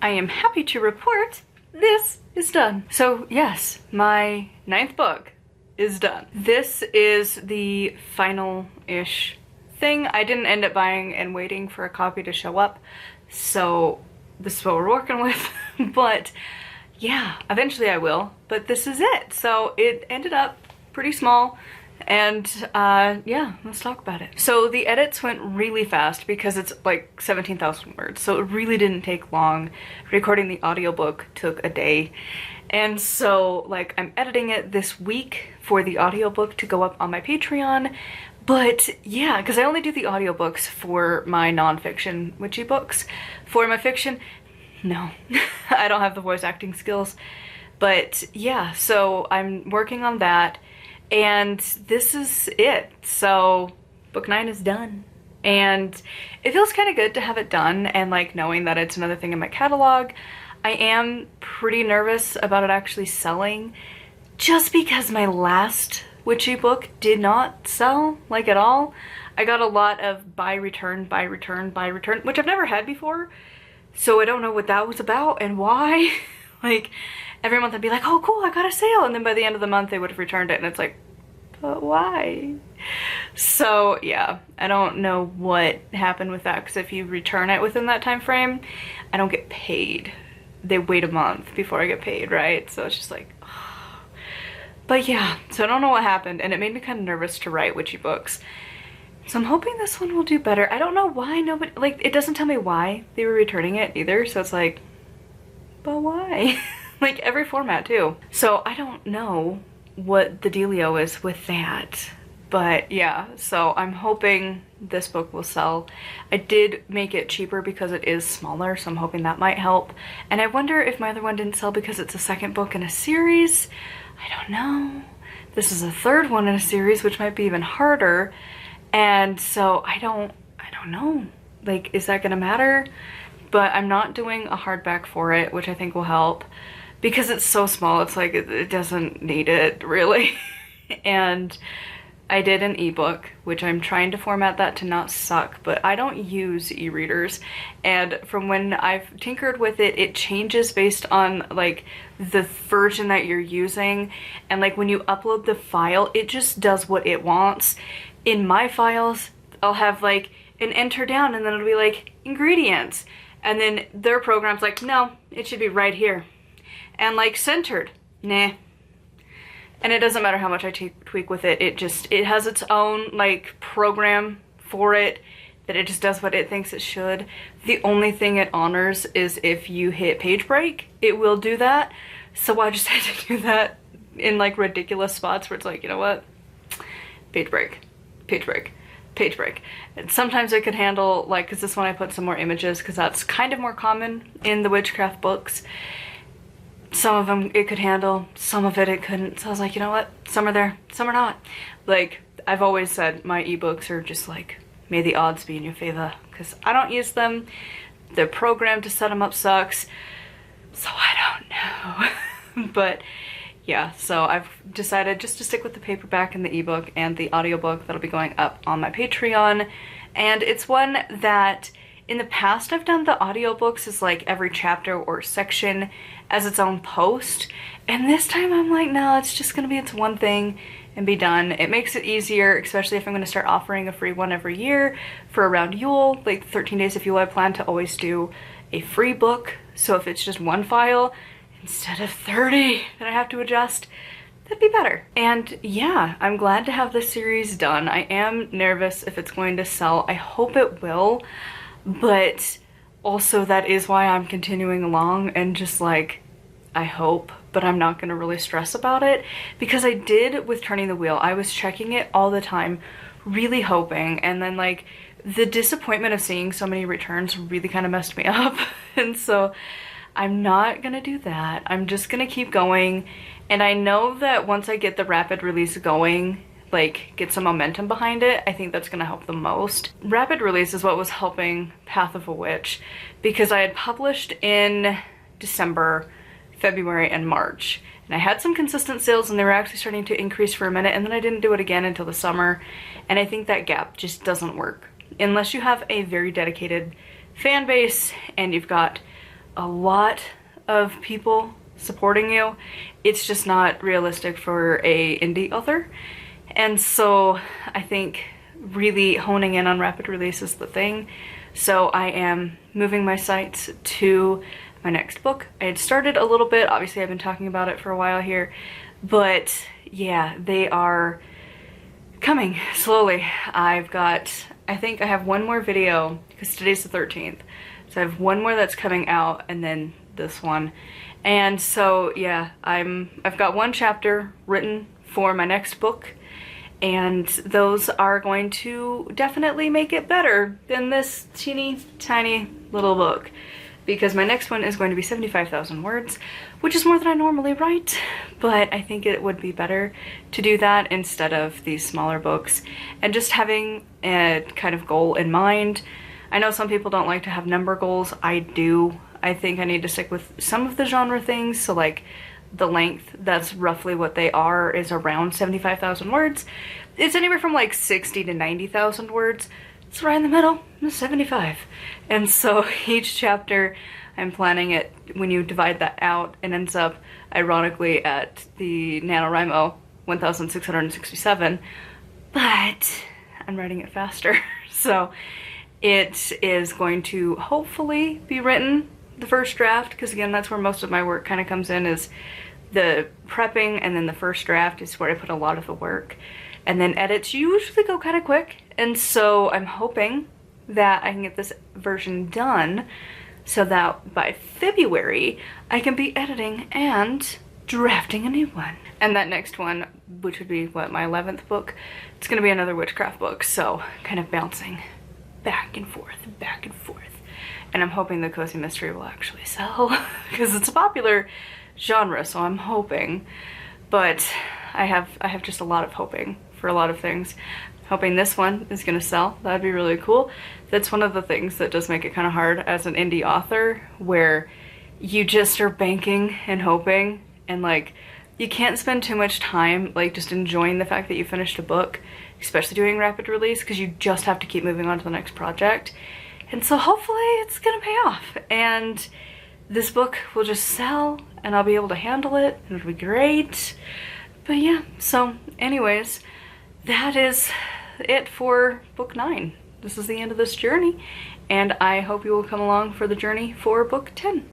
I am happy to report this is done. So yes, my 9th book is done. This is the final-ish thing. I didn't end up buying and waiting for a copy to show up, so this is what we're working with. But yeah, eventually I will, but this is it. So it ended up pretty small, and yeah, let's talk about it. So the edits went really fast because it's like 17,000 words, so it really didn't take long. Recording the audiobook took a day. And so like I'm editing it this week for the audiobook to go up on my Patreon. But yeah, because I only do the audiobooks for my nonfiction witchy books. For my fiction, no, I don't have the voice acting skills. But yeah, so I'm working on that, and this is it. So book 9 is done. And it feels kind of good to have it done and like knowing that it's another thing in my catalog. I am pretty nervous about it actually selling, just because my last witchy book did not sell like at all. I got a lot of buy return, buy return, buy return, which I've never had before. So I don't know what that was about and why. Like every month I'd be like, oh cool, I got a sale. And then by the end of the month they would have returned it, and it's like, but why? So yeah, I don't know what happened with that, because if you return it within that time frame, I don't get paid. They wait a month before I get paid, right? So it's just like, oh. But yeah, so I don't know what happened, and it made me kind of nervous to write witchy books. So I'm hoping this one will do better. I don't know why nobody, like, it doesn't tell me why they were returning it either, so it's like, but why? Like every format too. So I don't know what the dealio is with that. But yeah, so I'm hoping this book will sell. I did make it cheaper because it is smaller, so I'm hoping that might help. And I wonder if my other one didn't sell because it's a second book in a series. I don't know. This is a third one in a series, which might be even harder. And so I don't know. Like, is that gonna matter? But I'm not doing a hardback for it, which I think will help. Because it's so small, it's like it doesn't need it, really. And I did an ebook, which I'm trying to format that to not suck, but I don't use e-readers. And from when I've tinkered with it, it changes based on like the version that you're using. And like when you upload the file, it just does what it wants. In my files, I'll have like an enter down, and then it'll be like ingredients. And then their program's like, no, it should be right here. And like centered, nah. And it doesn't matter how much I tweak with it, it has its own like program for it, that it just does what it thinks it should. The only thing it honors is if you hit page break, it will do that. So I just had to do that in like ridiculous spots where it's like, you know what? Page break, page break, page break. And sometimes it could handle, like, because this one I put some more images because that's kind of more common in the witchcraft books. Some of them it could handle, some of it couldn't. So I was like, you know what? Some are there, some are not. Like, I've always said my ebooks are just like, may the odds be in your favor, because I don't use them. The program to set them up sucks. So I don't know. But yeah, so I've decided just to stick with the paperback and the ebook and the audiobook that'll be going up on my Patreon. And it's one that in the past I've done the audiobooks as like every chapter or section as its own post. And this time I'm like, no, it's just gonna be its one thing and be done. It makes it easier, especially if I'm gonna start offering a free one every year for around Yule, like 13 days of Yule. I plan to always do a free book. So if it's just one file instead of 30 that I have to adjust, that'd be better. And yeah, I'm glad to have this series done. I am nervous if it's going to sell. I hope it will, but also that is why I'm continuing along and just like, I hope, but I'm not gonna really stress about it, because I did with Turning the Wheel. I was checking it all the time, really hoping, and then like the disappointment of seeing so many returns really kind of messed me up. And so I'm not gonna do that. I'm just gonna keep going. And I know that once I get the rapid release going, like get some momentum behind it, I think that's gonna help the most. Rapid release is what was helping Path of a Witch, because I had published in December, February, and March. And I had some consistent sales and they were actually starting to increase for a minute, and then I didn't do it again until the summer. And I think that gap just doesn't work. Unless you have a very dedicated fan base and you've got a lot of people supporting you. It's just not realistic for a indie author. And so I think really honing in on rapid release is the thing. So I am moving my sights to my next book. I had started a little bit, obviously I've been talking about it for a while here, but yeah, they are coming slowly. I think I have one more video, because today's the 13th, so I have one more that's coming out, and then this one. And so yeah, I've got one chapter written for my next book, and those are going to definitely make it better than this teeny tiny little book, because my next one is going to be 75,000 words, which is more than I normally write, but I think it would be better to do that instead of these smaller books, and just having a kind of goal in mind. I know some people don't like to have number goals. I do. I think I need to stick with some of the genre things, so like the length, that's roughly what they are, is around 75,000 words. It's anywhere from like 60 to 90,000 words. It's right in the middle, 75. And so each chapter, I'm planning it, when you divide that out, it ends up ironically at the NaNoWriMo 1667, but I'm writing it faster. So it is going to hopefully be written, the first draft, because again, that's where most of my work kind of comes in, is the prepping, and then the first draft is where I put a lot of the work. And then edits usually go kind of quick, and so I'm hoping that I can get this version done so that by February I can be editing and drafting a new one. And that next one, which would be what, my 11th book, it's gonna be another witchcraft book, so kind of bouncing back and forth, back and forth. And I'm hoping the cozy mystery will actually sell, because it's a popular genre, so I'm hoping. But I have just a lot of hoping for a lot of things. Hoping this one is gonna sell. That'd be really cool. That's one of the things that does make it kind of hard as an indie author, where you just are banking and hoping, and like you can't spend too much time like just enjoying the fact that you finished a book, especially doing rapid release, because you just have to keep moving on to the next project. And so hopefully it's gonna pay off, and this book will just sell, and I'll be able to handle it, and it'll be great. But yeah, so anyways, that is it for book 9. This is the end of this journey, and I hope you will come along for the journey for book 10.